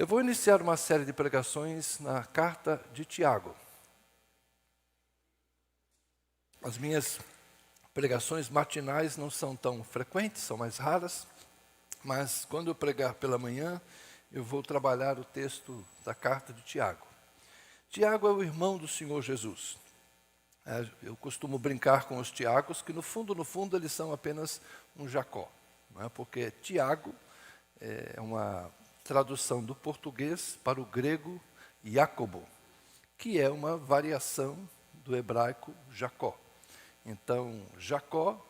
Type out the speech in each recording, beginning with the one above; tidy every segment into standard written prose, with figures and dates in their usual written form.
Eu vou iniciar uma série de pregações na carta de Tiago. As minhas pregações matinais não são tão frequentes, são mais raras, mas quando eu pregar pela manhã, eu vou trabalhar o texto da carta de Tiago. Tiago é o irmão do Senhor Jesus. Eu costumo brincar com os Tiagos, que no fundo, eles são apenas um Jacó. Não é? Porque Tiago é uma tradução do português para o grego Jácobo, que é uma variação do hebraico Jacó. Então, Jacó,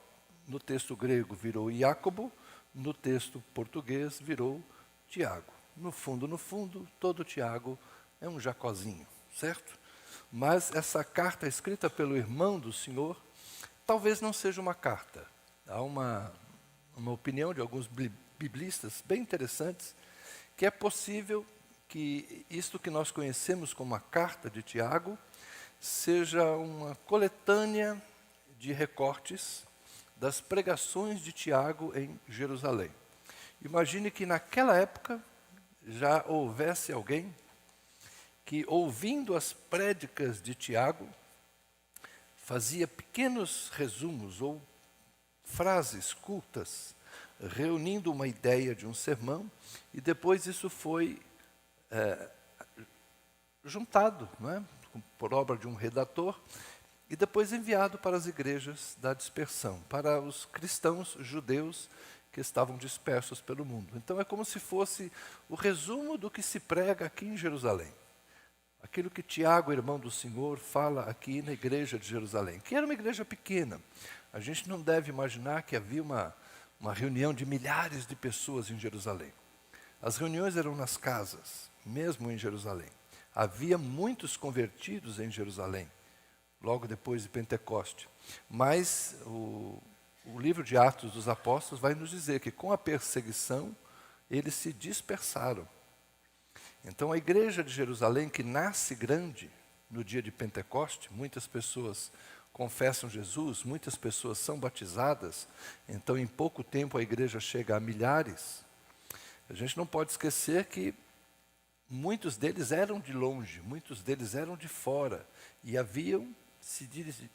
no texto grego, virou Jácobo, no texto português, virou Tiago. No fundo, todo Tiago é um Jacózinho, certo? Mas essa carta escrita pelo irmão do Senhor, talvez não seja uma carta. Há uma opinião de alguns biblistas bem interessantes, que é possível que isto que nós conhecemos como a carta de Tiago seja uma coletânea de recortes das pregações de Tiago em Jerusalém. Imagine que naquela época já houvesse alguém que, ouvindo as prédicas de Tiago, fazia pequenos resumos ou frases cultas, reunindo uma ideia de um sermão, e depois isso foi juntado, não é? Por obra de um redator, e depois enviado para as igrejas da dispersão, para os cristãos judeus que estavam dispersos pelo mundo. Então é como se fosse o resumo do que se prega aqui em Jerusalém. Aquilo que Tiago, irmão do Senhor, fala aqui na igreja de Jerusalém, que era uma igreja pequena. A gente não deve imaginar que havia uma reunião de milhares de pessoas em Jerusalém. As reuniões eram nas casas, mesmo em Jerusalém. Havia muitos convertidos em Jerusalém, logo depois de Pentecoste. Mas o livro de Atos dos Apóstolos vai nos dizer que com a perseguição eles se dispersaram. Então a igreja de Jerusalém, que nasce grande no dia de Pentecoste, muitas pessoas confessam Jesus, muitas pessoas são batizadas, então em pouco tempo a igreja chega a milhares. A gente não pode esquecer que muitos deles eram de longe, muitos deles eram de fora, e haviam se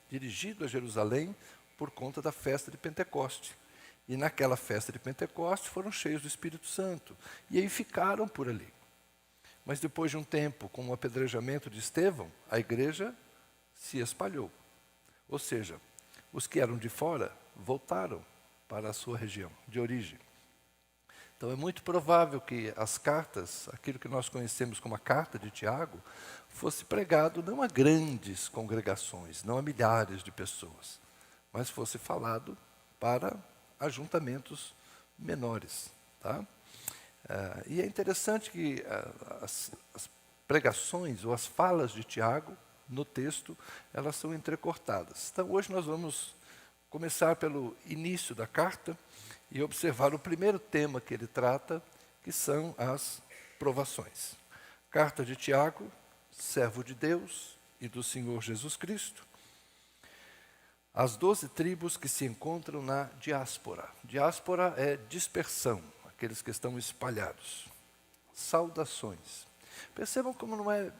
dirigido a Jerusalém por conta da festa de Pentecoste. E naquela festa de Pentecoste foram cheios do Espírito Santo, e aí ficaram por ali. Mas depois de um tempo, com o apedrejamento de Estevão, a igreja se espalhou. Ou seja, os que eram de fora voltaram para a sua região de origem. Então é muito provável que as cartas, aquilo que nós conhecemos como a carta de Tiago, fosse pregado não a grandes congregações, não a milhares de pessoas, mas fosse falado para ajuntamentos menores. Tá? E é interessante que as pregações ou as falas de Tiago, no texto, elas são entrecortadas. Então, hoje nós vamos começar pelo início da carta e observar o primeiro tema que ele trata, que são as provações. Carta de Tiago, servo de Deus e do Senhor Jesus Cristo, as 12 tribos que se encontram na diáspora. Diáspora é dispersão, aqueles que estão espalhados. Saudações. Percebam como não é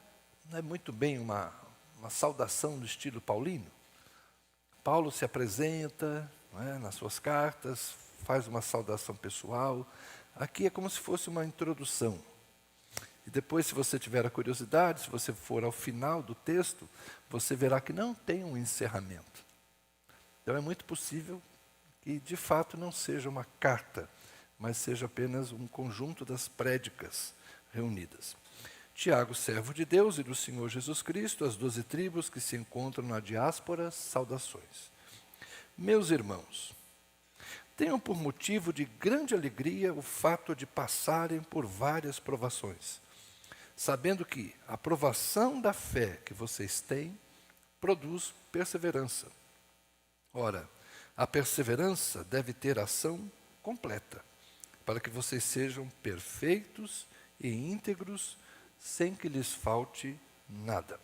muito bem uma saudação do estilo paulino. Paulo se apresenta, não é, nas suas cartas, faz uma saudação pessoal. Aqui é como se fosse uma introdução. E depois, se você tiver a curiosidade, se você for ao final do texto, você verá que não tem um encerramento. Então é muito possível que de fato não seja uma carta, mas seja apenas um conjunto das prédicas reunidas. Tiago, servo de Deus e do Senhor Jesus Cristo, as 12 tribos que se encontram na diáspora, saudações. Meus irmãos, tenham por motivo de grande alegria o fato de passarem por várias provações, sabendo que a provação da fé que vocês têm produz perseverança. Ora, a perseverança deve ter ação completa, para que vocês sejam perfeitos e íntegros, sem que lhes falte nada.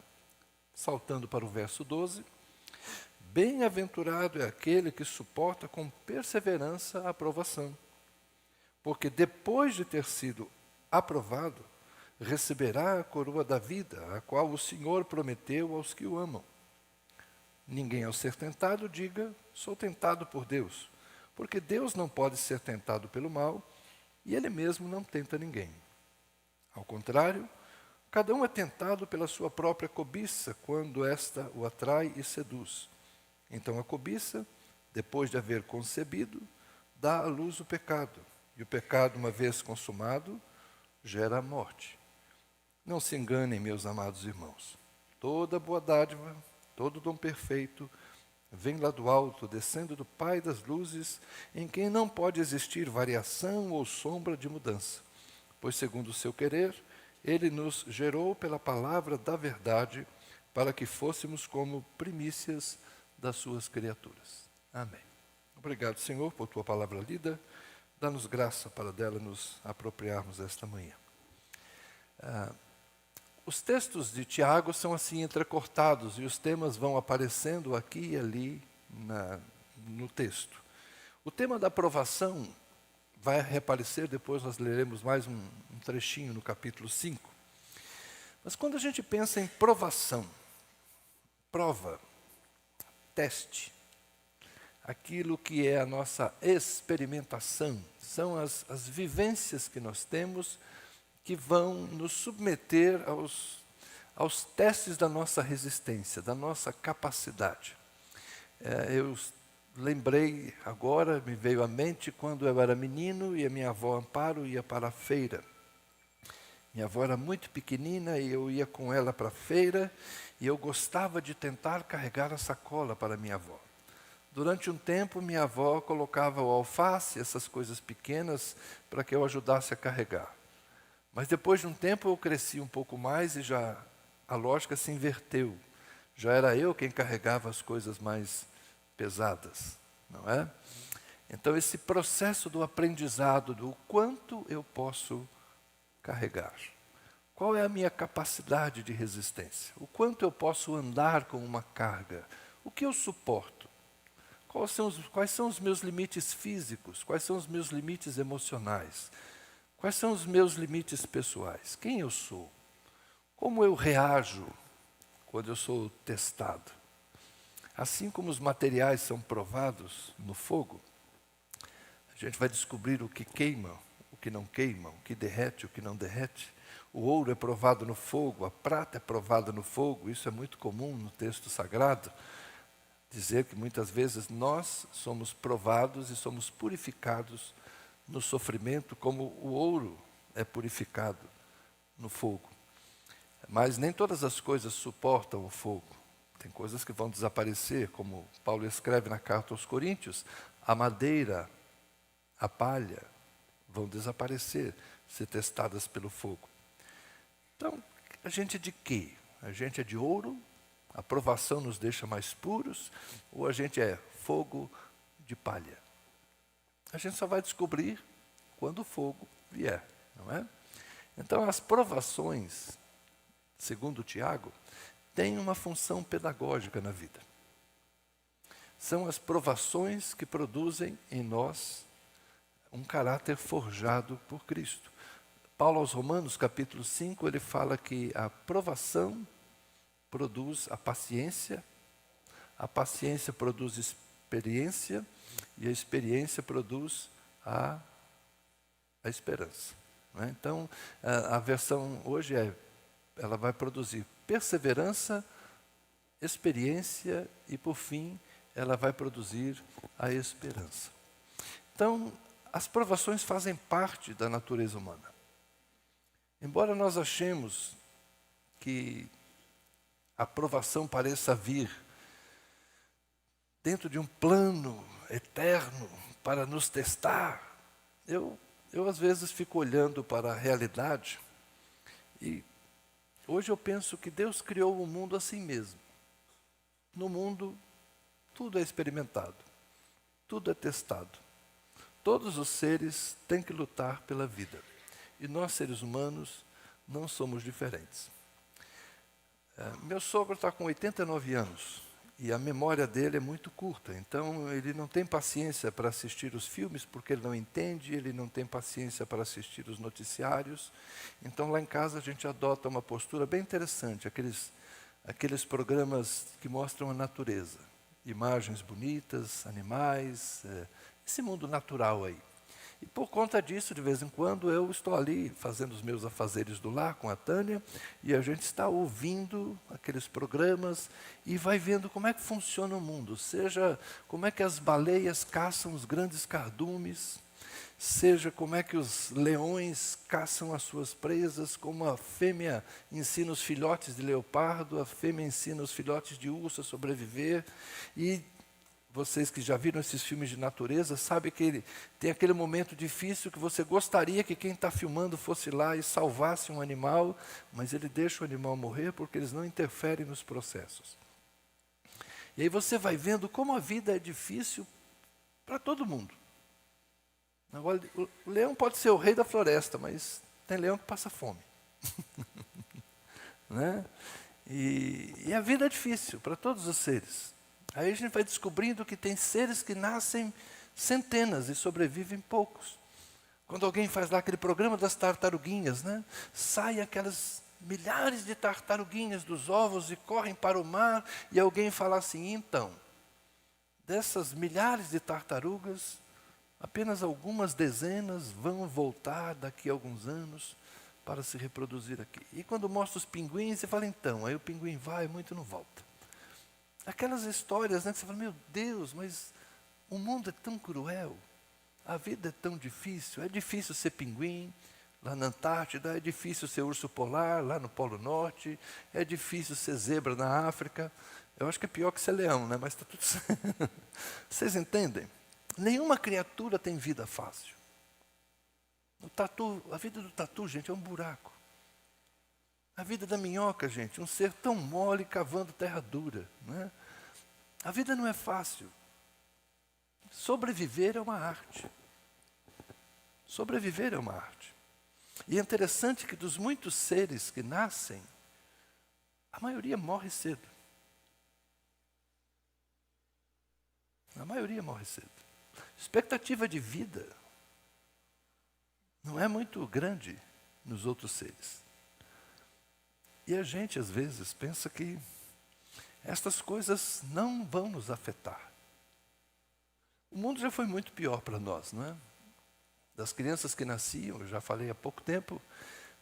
Saltando para o verso 12. Bem-aventurado é aquele que suporta com perseverança a aprovação, porque depois de ter sido aprovado, receberá a coroa da vida, a qual o Senhor prometeu aos que o amam. Ninguém, ao ser tentado, diga: sou tentado por Deus, porque Deus não pode ser tentado pelo mal, e Ele mesmo não tenta ninguém. Ao contrário, cada um é tentado pela sua própria cobiça, quando esta o atrai e seduz. Então a cobiça, depois de haver concebido, dá à luz o pecado, e o pecado, uma vez consumado, gera a morte. Não se enganem, meus amados irmãos. Toda boa dádiva, todo dom perfeito, vem lá do alto, descendo do Pai das luzes, em quem não pode existir variação ou sombra de mudança. Pois, segundo o seu querer, Ele nos gerou pela palavra da verdade, para que fôssemos como primícias das suas criaturas. Amém. Obrigado, Senhor, por tua palavra lida. Dá-nos graça para dela nos apropriarmos esta manhã. Os textos de Tiago são assim entrecortados e os temas vão aparecendo aqui e ali no texto. O tema da aprovação vai reaparecer, depois nós leremos mais um trechinho no capítulo 5. Mas quando a gente pensa em provação, prova, teste, aquilo que é a nossa experimentação, são as vivências que nós temos que vão nos submeter aos testes da nossa resistência, da nossa capacidade. Eu lembrei agora, me veio à mente, quando eu era menino e a minha avó Amparo ia para a feira. Minha avó era muito pequenina e eu ia com ela para a feira e eu gostava de tentar carregar a sacola para minha avó. Durante um tempo, minha avó colocava o alface, essas coisas pequenas, para que eu ajudasse a carregar. Mas depois de um tempo eu cresci um pouco mais e já a lógica se inverteu. Já era eu quem carregava as coisas mais pesadas, não é? Então esse processo do aprendizado, do quanto eu posso carregar. Qual é a minha capacidade de resistência? O quanto eu posso andar com uma carga? O que eu suporto? Quais são os meus limites físicos? Quais são os meus limites emocionais? Quais são os meus limites pessoais? Quem eu sou? Como eu reajo quando eu sou testado? Assim como os materiais são provados no fogo, a gente vai descobrir o que queima, o que não queima, o que derrete, o que não derrete. O ouro é provado no fogo, a prata é provada no fogo. Isso é muito comum no texto sagrado, dizer que muitas vezes nós somos provados e somos purificados no sofrimento, como o ouro é purificado no fogo. Mas nem todas as coisas suportam o fogo. Tem coisas que vão desaparecer, como Paulo escreve na carta aos Coríntios: a madeira, a palha vão desaparecer, ser testadas pelo fogo. Então, a gente é de quê? A gente é de ouro, a provação nos deixa mais puros, ou a gente é fogo de palha? A gente só vai descobrir quando o fogo vier, não é? Então, as provações, segundo Tiago, têm uma função pedagógica na vida. São as provações que produzem em nós um caráter forjado por Cristo. Paulo aos Romanos, capítulo 5, ele fala que a provação produz a paciência produz experiência, e a experiência produz a esperança. Não é? Então, a versão hoje ela vai produzir perseverança, experiência e, por fim, ela vai produzir a esperança. Então, as provações fazem parte da natureza humana. Embora nós achemos que a provação pareça vir dentro de um plano eterno para nos testar, eu às vezes fico olhando para a realidade e hoje eu penso que Deus criou o mundo assim mesmo. No mundo, tudo é experimentado, tudo é testado. Todos os seres têm que lutar pela vida. E nós, seres humanos, não somos diferentes. Meu sogro está com 89 anos E a memória dele é muito curta, então ele não tem paciência para assistir os filmes, porque ele não entende, ele não tem paciência para assistir os noticiários. Então lá em casa a gente adota uma postura bem interessante, aqueles programas que mostram a natureza, imagens bonitas, animais, esse mundo natural aí. E por conta disso, de vez em quando, eu estou ali fazendo os meus afazeres do lar com a Tânia, e a gente está ouvindo aqueles programas e vai vendo como é que funciona o mundo, seja como é que as baleias caçam os grandes cardumes, seja como é que os leões caçam as suas presas, como a fêmea ensina os filhotes de leopardo, a fêmea ensina os filhotes de urso a sobreviver. E vocês que já viram esses filmes de natureza, sabem que ele tem aquele momento difícil que você gostaria que quem está filmando fosse lá e salvasse um animal, mas ele deixa o animal morrer porque eles não interferem nos processos. E aí você vai vendo como a vida é difícil para todo mundo. Agora, o leão pode ser o rei da floresta, mas tem leão que passa fome. Né? E a vida é difícil para todos os seres. Aí a gente vai descobrindo que tem seres que nascem centenas e sobrevivem poucos. Quando alguém faz lá aquele programa das tartaruguinhas, né? Saem aquelas milhares de tartaruguinhas dos ovos e correm para o mar, e alguém fala assim, então, dessas milhares de tartarugas, apenas algumas dezenas vão voltar daqui a alguns anos para se reproduzir aqui. E quando mostra os pinguins, você fala, então, aí o pinguim vai, muito não volta. Aquelas histórias, né, que você fala, meu Deus, mas o mundo é tão cruel, a vida é tão difícil, é difícil ser pinguim lá na Antártida, é difícil ser urso polar lá no Polo Norte, é difícil ser zebra na África, eu acho que é pior que ser leão, né, mas está tudo certo. Vocês entendem? Nenhuma criatura tem vida fácil. A vida do tatu, gente, é um buraco. A vida da minhoca, gente, um ser tão mole cavando terra dura. Né? A vida não é fácil. Sobreviver é uma arte. Sobreviver é uma arte. E é interessante que dos muitos seres que nascem, a maioria morre cedo. A maioria morre cedo. Expectativa de vida não é muito grande nos outros seres. E a gente, às vezes, pensa que estas coisas não vão nos afetar. O mundo já foi muito pior para nós, não é? Das crianças que nasciam, eu já falei há pouco tempo,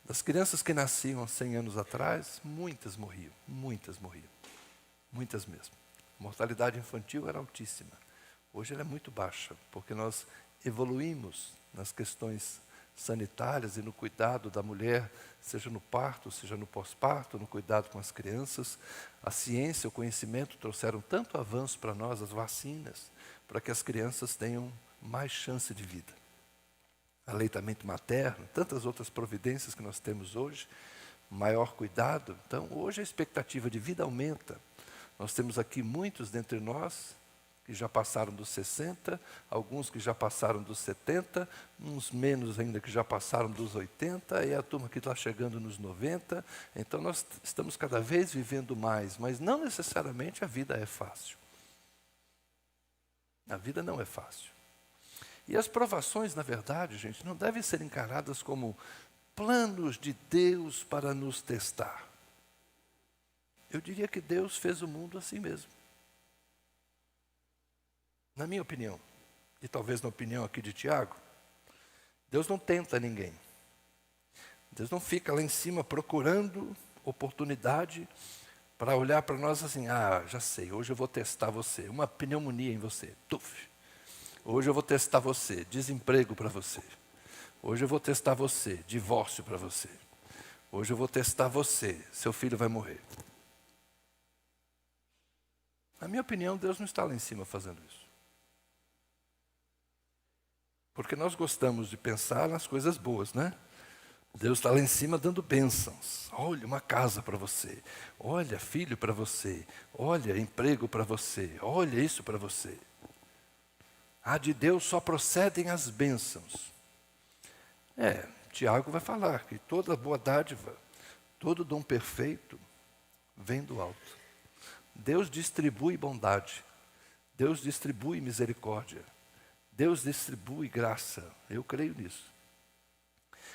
das crianças que nasciam há 100 anos atrás, muitas morriam, muitas mesmo. A mortalidade infantil era altíssima. Hoje ela é muito baixa, porque nós evoluímos nas questões sanitárias e no cuidado da mulher, seja no parto, seja no pós-parto, no cuidado com as crianças. A ciência, o conhecimento trouxeram tanto avanço para nós, as vacinas, para que as crianças tenham mais chance de vida. Aleitamento materno, tantas outras providências que nós temos hoje, maior cuidado. Então, hoje a expectativa de vida aumenta. Nós temos aqui muitos dentre nós que já passaram dos 60, alguns que já passaram dos 70, uns menos ainda que já passaram dos 80, e a turma que está chegando nos 90. Então nós estamos cada vez vivendo mais, mas não necessariamente a vida é fácil. A vida não é fácil. E as provações, na verdade, gente, não devem ser encaradas como planos de Deus para nos testar. Eu diria que Deus fez o mundo assim mesmo. Na minha opinião, e talvez na opinião aqui de Tiago, Deus não tenta ninguém. Deus não fica lá em cima procurando oportunidade para olhar para nós assim, já sei, hoje eu vou testar você, uma pneumonia em você, tuf. Hoje eu vou testar você, desemprego para você. Hoje eu vou testar você, divórcio para você. Hoje eu vou testar você, seu filho vai morrer. Na minha opinião, Deus não está lá em cima fazendo isso. Porque nós gostamos de pensar nas coisas boas, né? Deus está lá em cima dando bênçãos. Olha, uma casa para você. Olha, filho para você. Olha, emprego para você. Olha isso para você. De Deus só procedem as bênçãos. Tiago vai falar que toda boa dádiva, todo dom perfeito, vem do alto. Deus distribui bondade, Deus distribui misericórdia, Deus distribui graça. Eu creio nisso.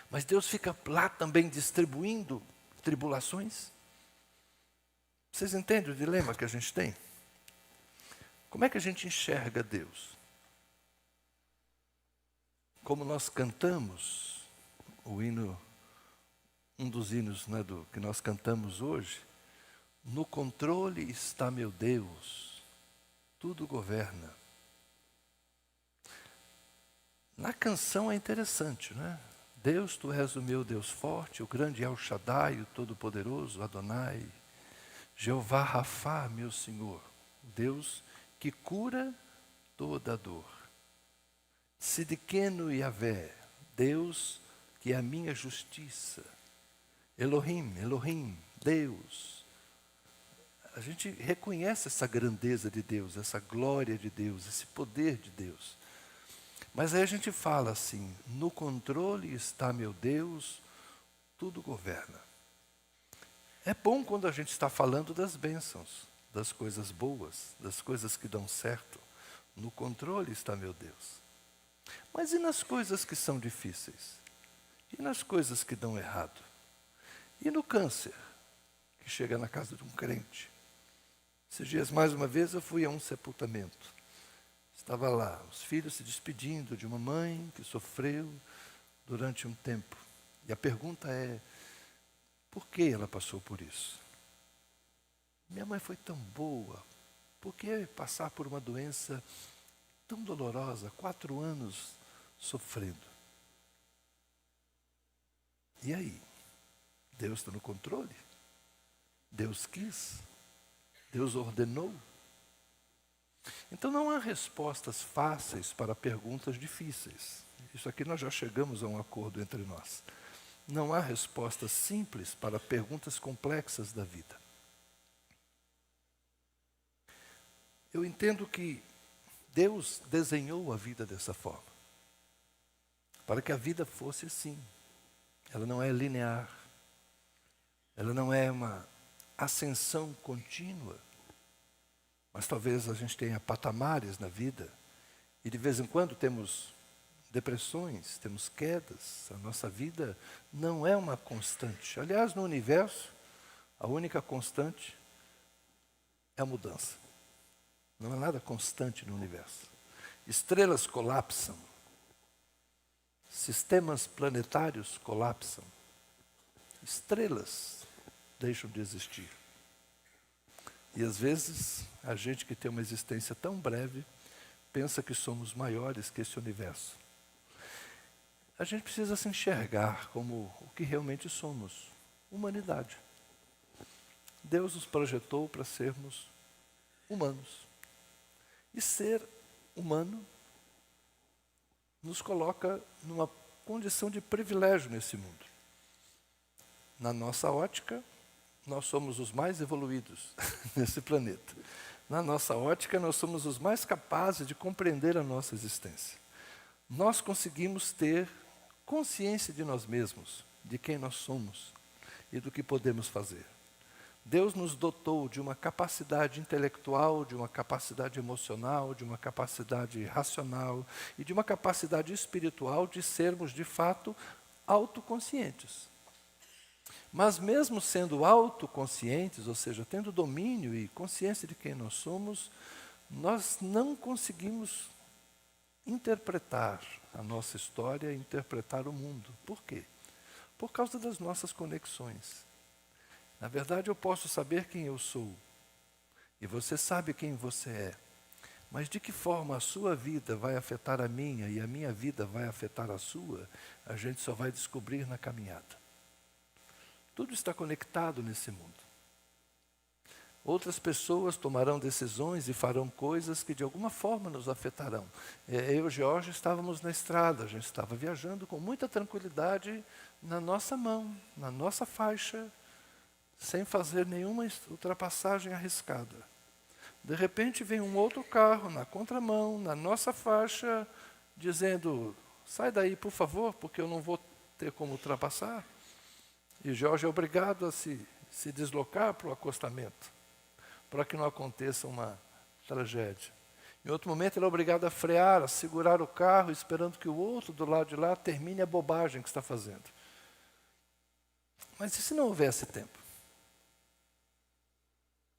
Mas Deus fica lá também distribuindo tribulações? Vocês entendem o dilema que a gente tem? Como é que a gente enxerga Deus? Como nós cantamos o hino, um dos hinos, né, que nós cantamos hoje, no controle está meu Deus, tudo governa. Na canção é interessante, né? Deus, tu és o meu Deus forte, o grande El Shaddai, o Todo-Poderoso, Adonai. Jeová Rafá, meu Senhor, Deus que cura toda a dor. Sidkenu Yahvé, Deus que é a minha justiça. Elohim, Elohim, Deus. A gente reconhece essa grandeza de Deus, essa glória de Deus, esse poder de Deus. Mas aí a gente fala assim, no controle está meu Deus, tudo governa. É bom quando a gente está falando das bênçãos, das coisas boas, das coisas que dão certo. No controle está meu Deus. Mas e nas coisas que são difíceis? E nas coisas que dão errado? E no câncer, que chega na casa de um crente? Esses dias, mais uma vez, eu fui a um sepultamento. Estava lá, os filhos se despedindo de uma mãe que sofreu durante um tempo. E a pergunta é, por que ela passou por isso? Minha mãe foi tão boa, por que passar por uma doença tão dolorosa, 4 anos sofrendo? E aí? Deus está no controle? Deus quis? Deus ordenou? Então não há respostas fáceis para perguntas difíceis. Isso aqui nós já chegamos a um acordo entre nós. Não há respostas simples para perguntas complexas da vida. Eu entendo que Deus desenhou a vida dessa forma, para que a vida fosse assim. Ela não é linear, ela não é uma ascensão contínua, mas talvez a gente tenha patamares na vida, e de vez em quando temos depressões, temos quedas. A nossa vida não é uma constante. Aliás, no universo, a única constante é a mudança. Não há nada constante no universo. Estrelas colapsam. Sistemas planetários colapsam. Estrelas deixam de existir. E às vezes, a gente que tem uma existência tão breve, pensa que somos maiores que esse universo. A gente precisa se enxergar como o que realmente somos, humanidade. Deus nos projetou para sermos humanos. E ser humano nos coloca numa condição de privilégio nesse mundo. Na nossa ótica, nós somos os mais evoluídos nesse planeta. Na nossa ótica, nós somos os mais capazes de compreender a nossa existência. Nós conseguimos ter consciência de nós mesmos, de quem nós somos e do que podemos fazer. Deus nos dotou de uma capacidade intelectual, de uma capacidade emocional, de uma capacidade racional e de uma capacidade espiritual de sermos, de fato, autoconscientes. Mas mesmo sendo autoconscientes, ou seja, tendo domínio e consciência de quem nós somos, nós não conseguimos interpretar a nossa história, interpretar o mundo. Por quê? Por causa das nossas conexões. Na verdade, eu posso saber quem eu sou, e você sabe quem você é, mas de que forma a sua vida vai afetar a minha e a minha vida vai afetar a sua, a gente só vai descobrir na caminhada. Tudo está conectado nesse mundo. Outras pessoas tomarão decisões e farão coisas que de alguma forma nos afetarão. Eu e o Jorge estávamos na estrada, a gente estava viajando com muita tranquilidade na nossa mão, na nossa faixa, sem fazer nenhuma ultrapassagem arriscada. De repente vem um outro carro na contramão, na nossa faixa, dizendo, sai daí por favor, porque eu não vou ter como ultrapassar. E Jorge é obrigado a se deslocar para o acostamento. para que não aconteça uma tragédia. Em outro momento, ele é obrigado a frear, a segurar o carro, esperando que o outro do lado de lá termine a bobagem que está fazendo. Mas e se não houvesse tempo?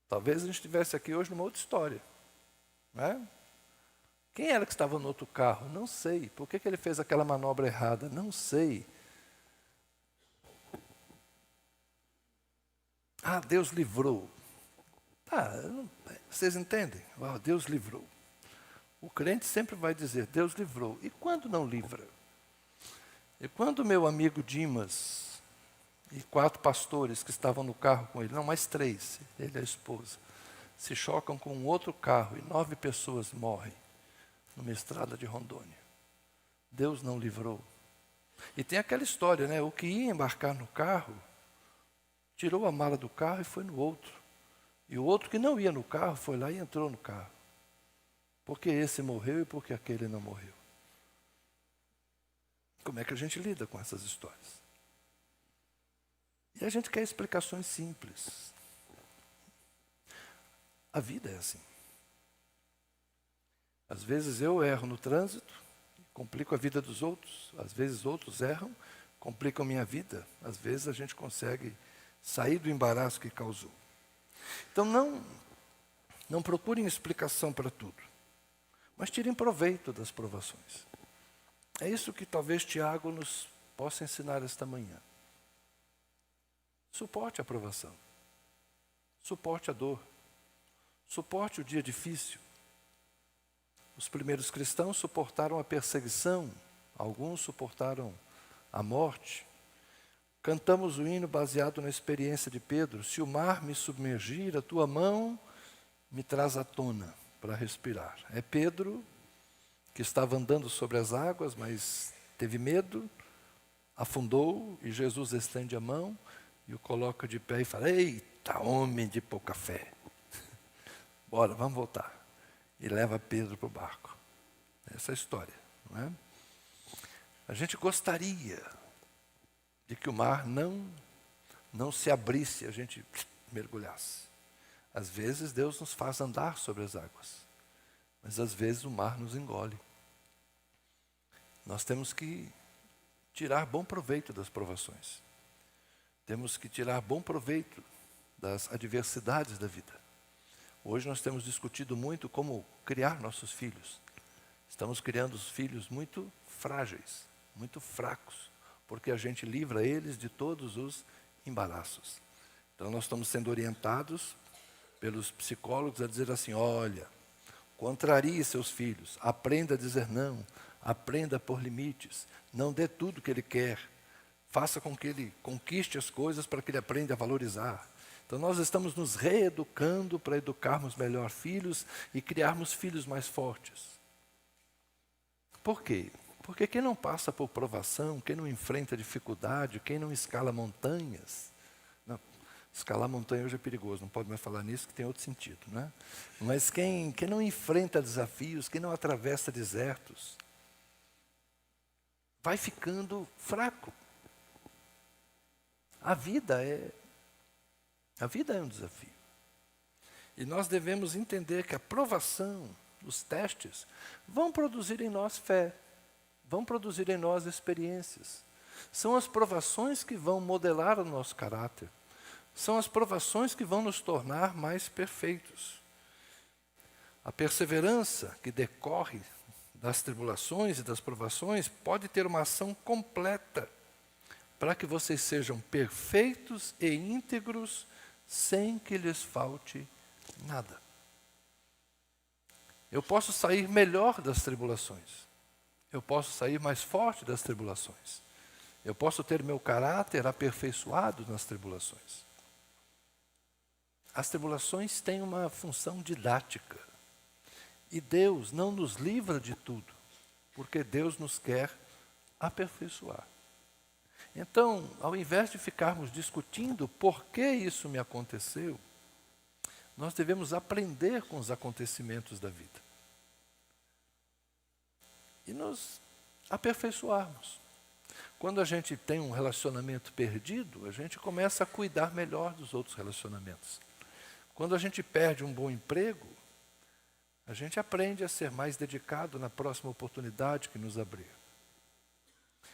Talvez a gente estivesse aqui hoje numa outra história. Não é? Quem era que estava no outro carro? Não sei. Por que ele fez aquela manobra errada? Não sei. Ah, Deus livrou. Vocês entendem? Ah, Deus livrou. O crente sempre vai dizer, Deus livrou. E quando não livra? E quando meu amigo Dimas e 4 pastores que estavam no carro com ele, não, mais 3, ele e a esposa, se chocam com um outro carro e 9 pessoas morrem numa estrada de Rondônia. Deus não livrou. E tem aquela história, né? O que ia embarcar no carro, tirou a mala do carro e foi no outro. E o outro que não ia no carro, foi lá e entrou no carro. Porque esse morreu e porque aquele não morreu. Como é que a gente lida com essas histórias? E a gente quer explicações simples. A vida é assim. Às vezes eu erro no trânsito, complico a vida dos outros. Às vezes outros erram, complicam minha vida. Às vezes a gente consegue sair do embaraço que causou. Então não procurem explicação para tudo, mas tirem proveito das provações. É isso que talvez Tiago nos possa ensinar esta manhã. Suporte a provação, suporte a dor, suporte o dia difícil. Os primeiros cristãos suportaram a perseguição, alguns suportaram a morte. Cantamos o hino baseado na experiência de Pedro. Se o mar me submergir, a tua mão me traz à tona para respirar. É Pedro que estava andando sobre as águas, mas teve medo, afundou e Jesus estende a mão e o coloca de pé e fala, eita, homem de pouca fé. Bora, vamos voltar. E leva Pedro para o barco. Essa é a história, não é? A gente gostaria de que o mar não se abrisse, a gente mergulhasse. Às vezes Deus nos faz andar sobre as águas, mas às vezes o mar nos engole. Nós temos que tirar bom proveito das provações. Temos que tirar bom proveito das adversidades da vida. Hoje nós temos discutido muito como criar nossos filhos. Estamos criando os filhos muito frágeis, muito fracos, porque a gente livra eles de todos os embaraços. Então nós estamos sendo orientados pelos psicólogos a dizer assim, olha, contrarie seus filhos, aprenda a dizer não, aprenda a pôr limites, não dê tudo que ele quer, faça com que ele conquiste as coisas para que ele aprenda a valorizar. Então nós estamos nos reeducando para educarmos melhor filhos e criarmos filhos mais fortes. Por quê? Porque quem não passa por provação, quem não enfrenta dificuldade, quem não escala montanhas, não, escalar montanha hoje é perigoso, não pode mais falar nisso que tem outro sentido, né? Mas quem não enfrenta desafios, quem não atravessa desertos, vai ficando fraco. A vida é um desafio. E nós devemos entender que a provação, os testes, vão produzir em nós fé, vão produzir em nós experiências. São as provações que vão modelar o nosso caráter. São as provações que vão nos tornar mais perfeitos. A perseverança que decorre das tribulações e das provações pode ter uma ação completa para que vocês sejam perfeitos e íntegros sem que lhes falte nada. Eu posso sair melhor das tribulações. Eu posso sair mais forte das tribulações. Eu posso ter meu caráter aperfeiçoado nas tribulações. As tribulações têm uma função didática. E Deus não nos livra de tudo, porque Deus nos quer aperfeiçoar. Então, ao invés de ficarmos discutindo por que isso me aconteceu, nós devemos aprender com os acontecimentos da vida. E nos aperfeiçoarmos. Quando a gente tem um relacionamento perdido, a gente começa a cuidar melhor dos outros relacionamentos. Quando a gente perde um bom emprego, a gente aprende a ser mais dedicado na próxima oportunidade que nos abrir.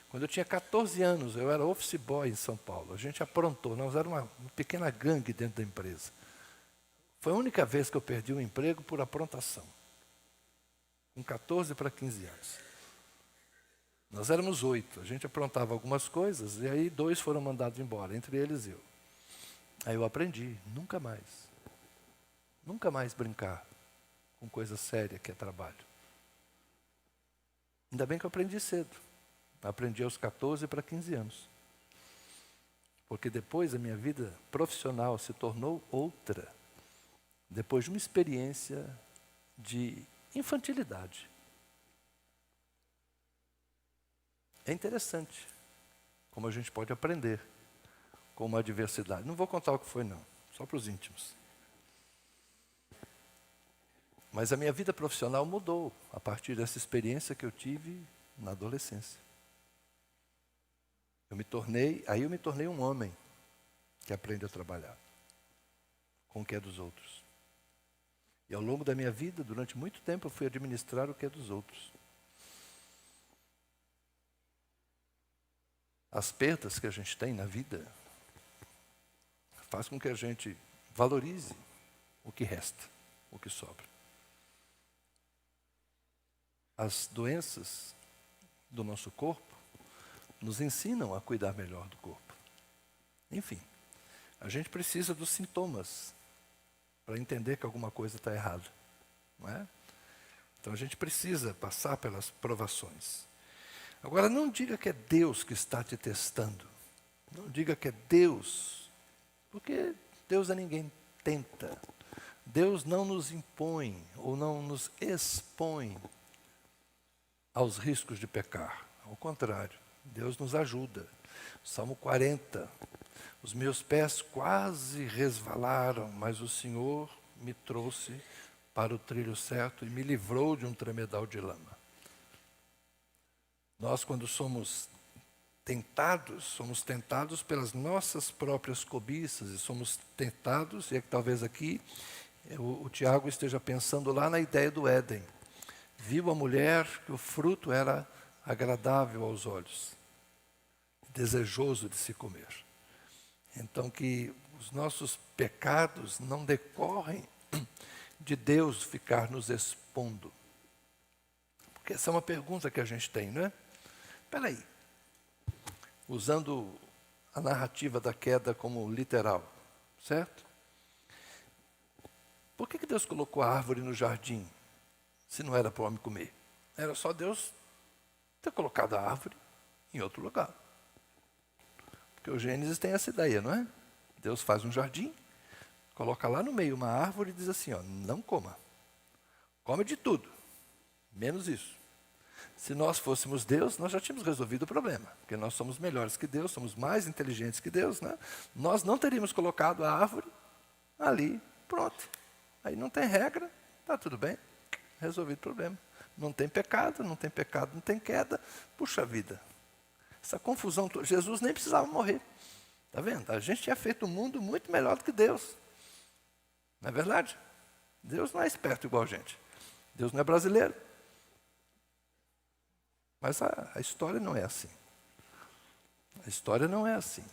Quando eu tinha 14 anos, eu era office boy em São Paulo. A gente aprontou, nós éramos uma pequena gangue dentro da empresa. Foi a única vez que eu perdi um emprego por aprontação. Com 14 para 15 anos. Nós éramos 8, a gente aprontava algumas coisas, e aí 2 foram mandados embora, entre eles eu. Aí eu aprendi, nunca mais brincar com coisa séria que é trabalho. Ainda bem que eu aprendi cedo. Aprendi aos 14 para 15 anos. Porque depois a minha vida profissional se tornou outra. Depois de uma experiência de infantilidade. É interessante como a gente pode aprender com uma adversidade. Não vou contar o que foi, não. Só para os íntimos. Mas a minha vida profissional mudou a partir dessa experiência que eu tive na adolescência. Eu me tornei um homem que aprende a trabalhar com o que é dos outros. E ao longo da minha vida, durante muito tempo, eu fui administrar o que é dos outros. As perdas que a gente tem na vida faz com que a gente valorize o que resta, o que sobra. As doenças do nosso corpo nos ensinam a cuidar melhor do corpo. Enfim, a gente precisa dos sintomas para entender que alguma coisa está errada, não é? Então a gente precisa passar pelas provações. Agora, não diga que é Deus que está te testando. Não diga que é Deus, porque Deus a ninguém tenta. Deus não nos impõe ou não nos expõe aos riscos de pecar. Ao contrário, Deus nos ajuda. Salmo 40. Os meus pés quase resvalaram, mas o Senhor me trouxe para o trilho certo e me livrou de um tremedal de lama. Nós, quando somos tentados pelas nossas próprias cobiças, e somos tentados, e é que talvez aqui o Tiago esteja pensando lá na ideia do Éden. Viu a mulher que o fruto era agradável aos olhos, desejoso de se comer. Então, que os nossos pecados não decorrem de Deus ficar nos expondo. Porque essa é uma pergunta que a gente tem, não é? Espera aí. Usando a narrativa da queda como literal, certo? Por que Deus colocou a árvore no jardim, se não era para o homem comer? Era só Deus ter colocado a árvore em outro lugar. Porque o Gênesis tem essa ideia, não é? Deus faz um jardim, coloca lá no meio uma árvore e diz assim, ó, não coma. Come de tudo, menos isso. Se nós fôssemos Deus, nós já tínhamos resolvido o problema. Porque nós somos melhores que Deus, somos mais inteligentes que Deus, né? Nós não teríamos colocado a árvore ali, pronto. Aí não tem regra, está tudo bem, resolvido o problema. Não tem pecado, não tem queda. Puxa vida, essa confusão, Jesus nem precisava morrer. Está vendo? A gente tinha feito um mundo muito melhor do que Deus. Não é verdade? Deus não é esperto igual a gente. Deus não é brasileiro. Mas a história não é assim. A história não é assim.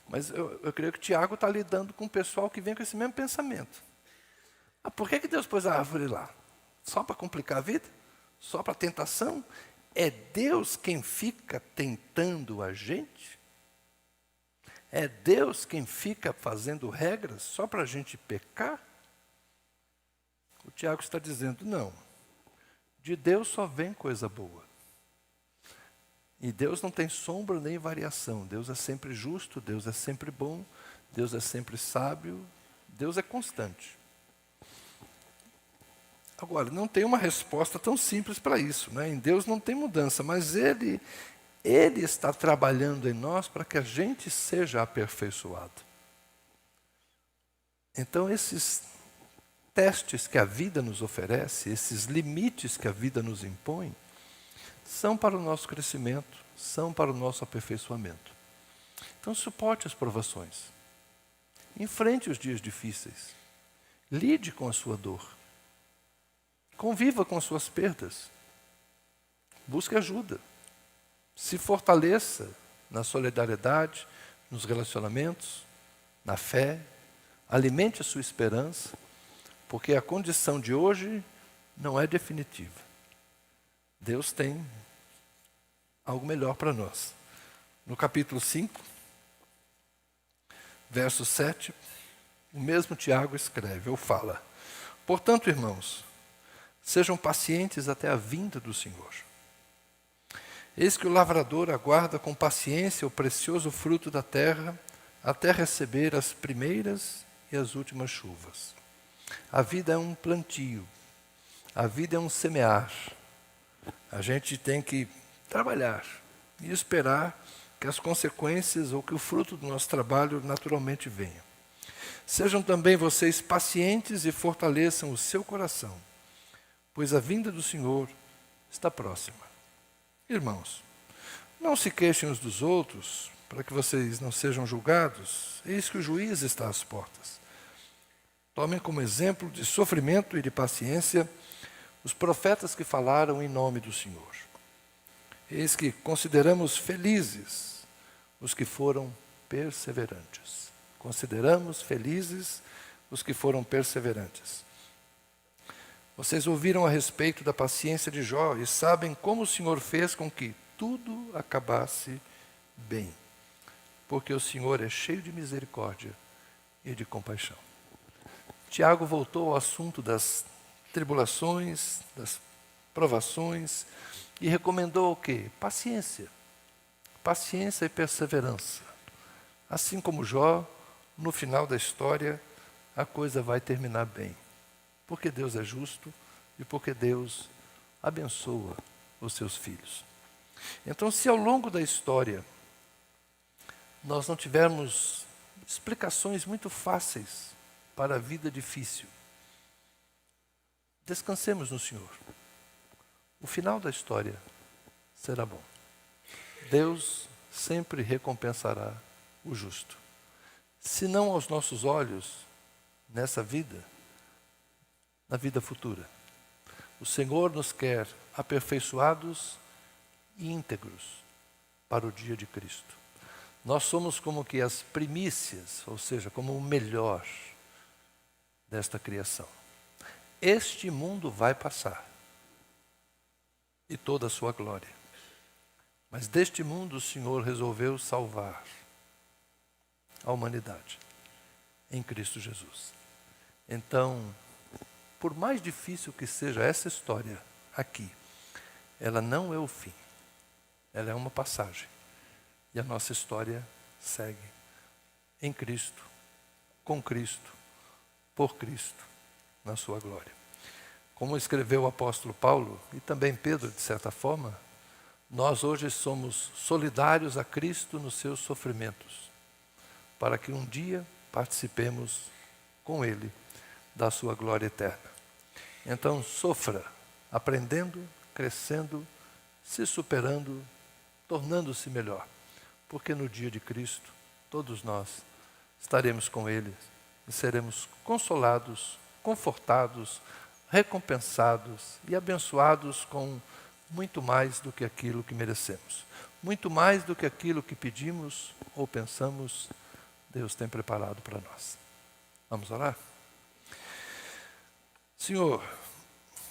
Mas eu creio que Tiago está lidando com o pessoal que vem com esse mesmo pensamento. Por que Deus pôs a árvore lá? Só para complicar a vida? Só para tentação? É Deus quem fica tentando a gente? É Deus quem fica fazendo regras só para a gente pecar? O Tiago está dizendo, não. De Deus só vem coisa boa. E Deus não tem sombra nem variação. Deus é sempre justo, Deus é sempre bom, Deus é sempre sábio, Deus é constante. Agora, não tem uma resposta tão simples para isso, né? Em Deus não tem mudança, mas Ele está trabalhando em nós para que a gente seja aperfeiçoado. Então, esses testes que a vida nos oferece, esses limites que a vida nos impõe, são para o nosso crescimento, são para o nosso aperfeiçoamento. Então, suporte as provações. Enfrente os dias difíceis. Lide com a sua dor. Conviva com as suas perdas. Busque ajuda. Se fortaleça na solidariedade, nos relacionamentos, na fé. Alimente a sua esperança, porque a condição de hoje não é definitiva. Deus tem algo melhor para nós. No capítulo 5, verso 7, o mesmo Tiago escreve, ou fala: portanto, irmãos, sejam pacientes até a vinda do Senhor. Eis que o lavrador aguarda com paciência o precioso fruto da terra, até receber as primeiras e as últimas chuvas. A vida é um plantio, a vida é um semear. A gente tem que trabalhar e esperar que as consequências ou que o fruto do nosso trabalho naturalmente venha. Sejam também vocês pacientes e fortaleçam o seu coração, pois a vinda do Senhor está próxima. Irmãos, não se queixem uns dos outros, para que vocês não sejam julgados. Eis que o juiz está às portas. Tomem como exemplo de sofrimento e de paciência os profetas que falaram em nome do Senhor. Eis que consideramos felizes os que foram perseverantes. Consideramos felizes os que foram perseverantes. Vocês ouviram a respeito da paciência de Jó e sabem como o Senhor fez com que tudo acabasse bem. Porque o Senhor é cheio de misericórdia e de compaixão. Tiago voltou ao assunto das tribulações, das provações, e recomendou o quê? Paciência. Paciência e perseverança. Assim como Jó, no final da história, a coisa vai terminar bem. Porque Deus é justo e porque Deus abençoa os seus filhos. Então, se ao longo da história nós não tivermos explicações muito fáceis para a vida difícil, descansemos no Senhor. O final da história será bom. Deus sempre recompensará o justo. Se não aos nossos olhos, nessa vida, na vida futura. O Senhor nos quer aperfeiçoados e íntegros para o dia de Cristo. Nós somos como que as primícias, ou seja, como o melhor desta criação. Este mundo vai passar e toda a sua glória. Mas deste mundo o Senhor resolveu salvar a humanidade em Cristo Jesus. Então, por mais difícil que seja essa história aqui, ela não é o fim. Ela é uma passagem. E a nossa história segue em Cristo, com Cristo, por Cristo, na sua glória. Como escreveu o apóstolo Paulo, e também Pedro, de certa forma, nós hoje somos solidários a Cristo nos seus sofrimentos, para que um dia participemos com Ele da sua glória eterna. Então sofra, aprendendo, crescendo, se superando, tornando-se melhor. Porque no dia de Cristo, todos nós estaremos com Ele e seremos consolados, confortados, recompensados e abençoados com muito mais do que aquilo que merecemos. Muito mais do que aquilo que pedimos ou pensamos, Deus tem preparado para nós. Vamos orar? Senhor,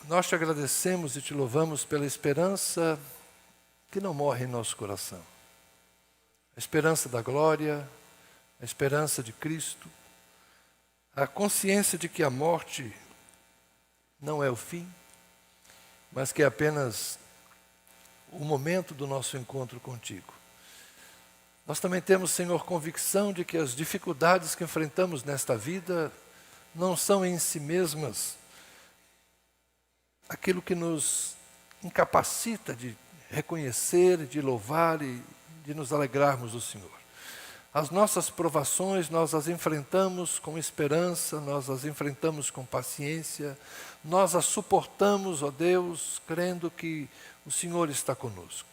nós te agradecemos e te louvamos pela esperança que não morre em nosso coração. A esperança da glória, a esperança de Cristo, a consciência de que a morte não é o fim, mas que é apenas o momento do nosso encontro contigo. Nós também temos, Senhor, convicção de que as dificuldades que enfrentamos nesta vida não são em si mesmas aquilo que nos incapacita de reconhecer, de louvar e de nos alegrarmos do Senhor. As nossas provações, nós as enfrentamos com esperança, nós as enfrentamos com paciência, nós as suportamos, ó Deus, crendo que o Senhor está conosco.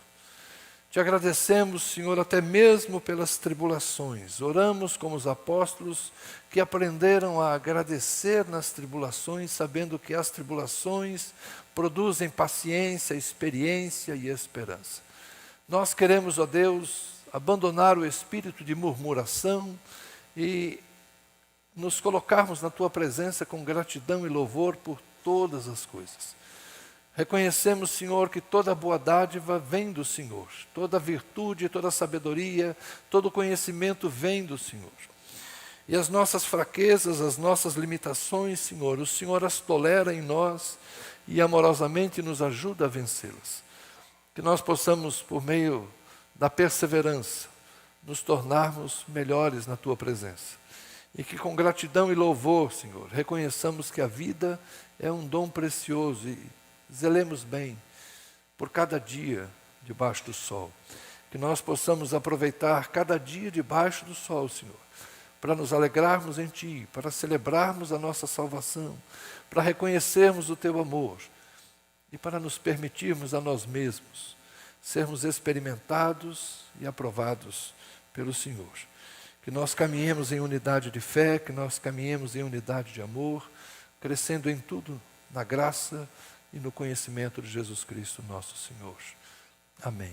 Te agradecemos, Senhor, até mesmo pelas tribulações. Oramos como os apóstolos que aprenderam a agradecer nas tribulações, sabendo que as tribulações produzem paciência, experiência e esperança. Nós queremos, ó Deus, abandonar o espírito de murmuração e nos colocarmos na Tua presença com gratidão e louvor por todas as coisas. Reconhecemos, Senhor, que toda boa dádiva vem do Senhor, toda virtude, toda sabedoria, todo conhecimento vem do Senhor. E as nossas fraquezas, as nossas limitações, Senhor, o Senhor as tolera em nós e amorosamente nos ajuda a vencê-las. Que nós possamos, por meio da perseverança, nos tornarmos melhores na Tua presença. E que com gratidão e louvor, Senhor, reconheçamos que a vida é um dom precioso e zelemos bem por cada dia debaixo do sol. Que nós possamos aproveitar cada dia debaixo do sol, Senhor, para nos alegrarmos em Ti, para celebrarmos a nossa salvação, para reconhecermos o Teu amor e para nos permitirmos a nós mesmos sermos experimentados e aprovados pelo Senhor. Que nós caminhemos em unidade de fé, que nós caminhemos em unidade de amor, crescendo em tudo na graça e no conhecimento de Jesus Cristo, nosso Senhor. Amém.